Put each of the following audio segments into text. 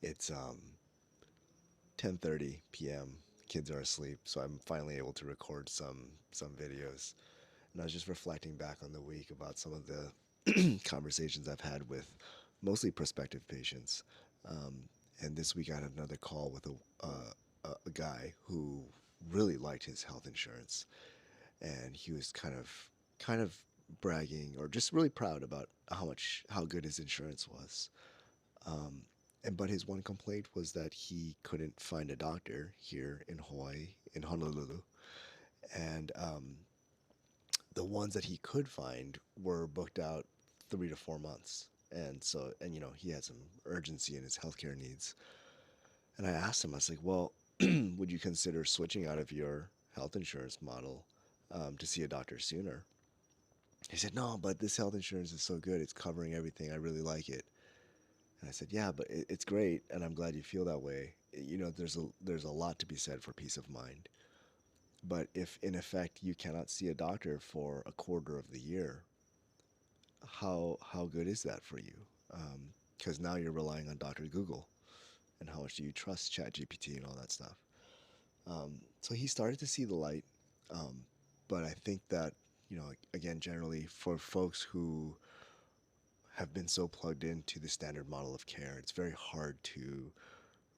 It's 10:30 p.m. Kids are asleep, so I'm finally able to record some videos. And I was just reflecting back on the week about some of the conversations I've had with mostly prospective patients. Um, and this week I had another call with a guy who really liked his health insurance, and he was kind of bragging or just really proud about how good his insurance was. Um, and but his one complaint was that he couldn't find a doctor here in Hawaii, in Honolulu, and the ones that he could find were booked out 3 to 4 months. And he had some urgency in his healthcare needs. And I asked him, I was like, well, would you consider switching out of your health insurance model to see a doctor sooner? He said, no, but this health insurance is so good. It's covering everything. I really like it. And I said, yeah, but it's great. And I'm glad you feel that way. There's a lot to be said for peace of mind. But if in effect you cannot see a doctor for a quarter of the year, how good is that for you? Because now you're relying on Dr. Google, and how much do you trust ChatGPT and all that stuff? So he started to see the light, um, but I think that again, generally for folks who have been so plugged into the standard model of care, it's very hard to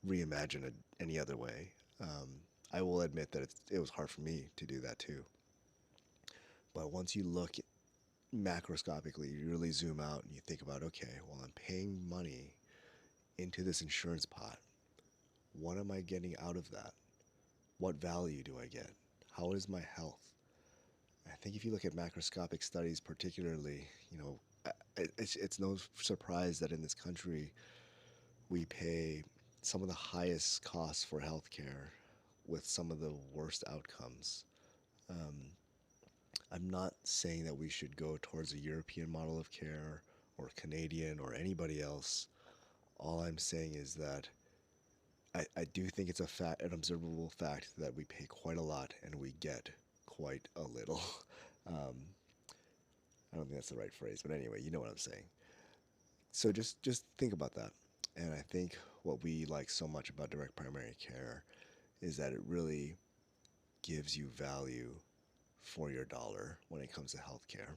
reimagine it any other way. Um, I will admit that it was hard for me to do that too. But once you look macroscopically, you really zoom out and you think about, okay, well, I'm paying money into this insurance pot. What am I getting out of that? What value do I get? How is my health? I think if you look at macroscopic studies, particularly, it's no surprise that in this country we pay some of the highest costs for healthcare with some of the worst outcomes. Um, I'm not saying that we should go towards a European model of care or Canadian or anybody else. All I'm saying is that I do think it's an observable fact that we pay quite a lot and we get quite a little. Um, I don't think that's the right phrase, but anyway, you know what I'm saying. So just think about that. And I think what we like so much about direct primary care is that it really gives you value for your dollar when it comes to healthcare.